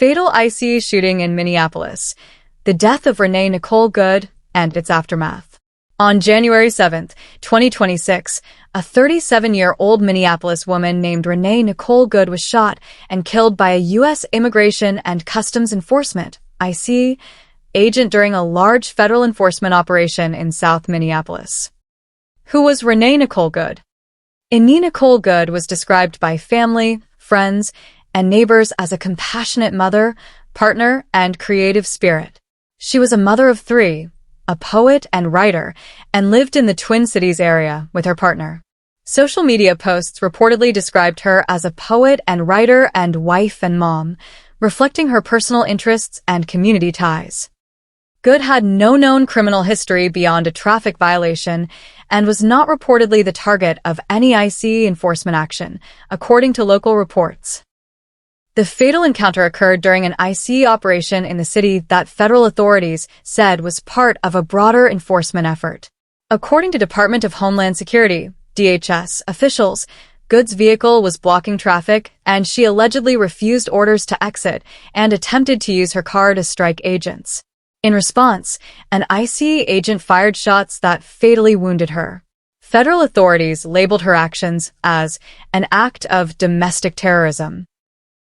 fatal ICE shooting in Minneapolis, the death of Renee Nicole Good, and its aftermath. On January 7, 2026, a 37-year-old Minneapolis woman named Renee Nicole Good was shot and killed by a U.S. Immigration and Customs Enforcement (ICE) agent during a large federal enforcement operation in South Minneapolis. Who was Renee Nicole Good? Renee Nicole Good was described by family, friends, and neighbors as a compassionate mother, partner, and creative spirit. She was a mother of three, a poet and writer, and lived in the Twin Cities area with her partner. Social media posts reportedly described her as a poet and writer and wife and mom, reflecting her personal interests and community ties. Good had no known criminal history beyond a traffic violation and was not reportedly the target of any ICE enforcement action, according to local reports. The fatal encounter occurred during an ICE operation in the city that federal authorities said was part of a broader enforcement effort. According to Department of Homeland Security, DHS, officials, Good's vehicle was blocking traffic, and she allegedly refused orders to exit and attempted to use her car to strike agents. In response, an ICE agent fired shots that fatally wounded her. Federal authorities labeled her actions as an act of domestic terrorism.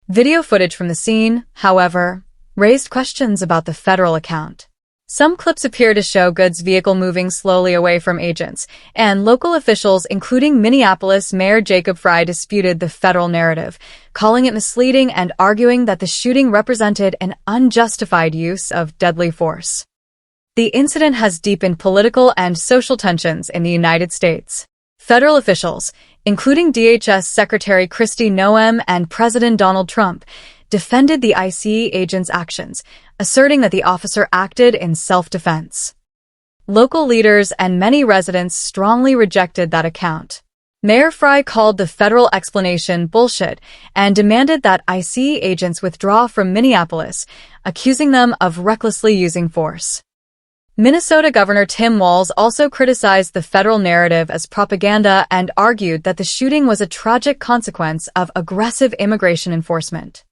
Video footage from the scene, however, raised questions about the federal account. Some clips appear to show Good's vehicle moving slowly away from agents, and local officials, including Minneapolis Mayor Jacob Frey, disputed the federal narrative, calling it misleading and arguing that the shooting represented an unjustified use of deadly force. The incident has deepened political and social tensions in the United States. Federal officials, including DHS Secretary Kristi Noem and President Donald Trump, defended the ICE agent's actions, asserting that the officer acted in self-defense. Local leaders and many residents strongly rejected that account. Mayor Frey called the federal explanation bullshit and demanded that ICE agents withdraw from Minneapolis, accusing them of recklessly using force. Minnesota Governor Tim Walz also criticized the federal narrative as propaganda and argued that the shooting was a tragic consequence of aggressive immigration enforcement.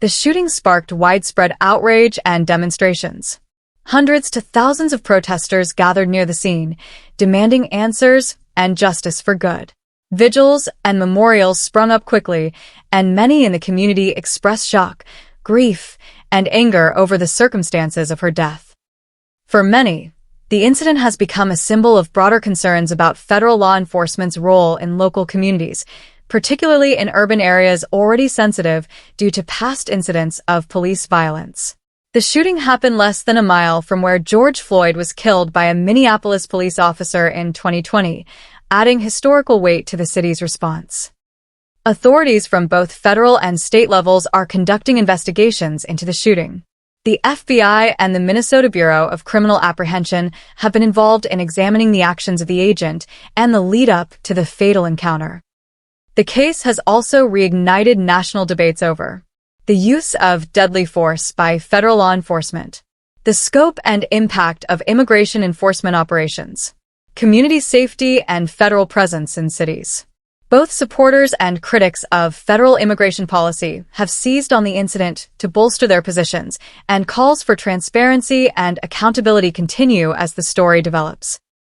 The shooting sparked widespread outrage and demonstrations. Hundreds to thousands of protesters gathered near the scene, demanding answers and justice for Good. Vigils and memorials sprung up quickly, and many in the community expressed shock, grief, and anger over the circumstances of her death. For many, the incident has become a symbol of broader concerns about federal law enforcement's role in local communities, particularly in urban areas already sensitive due to past incidents of police violence. The shooting happened less than a mile from where George Floyd was killed by a Minneapolis police officer in 2020, adding historical weight to the city's response. Authorities from both federal and state levels are conducting investigations into the shooting. The FBI and the Minnesota Bureau of Criminal Apprehension have been involved in examining the actions of the agent and the lead-up to the fatal encounter. The case has also reignited national debates over the use of deadly force by federal law enforcement, the scope and impact of immigration enforcement operations, community safety, and federal presence in cities. Both supporters and critics of federal immigration policy have seized on the incident to bolster their positions, and calls for transparency and accountability continue as the story develops.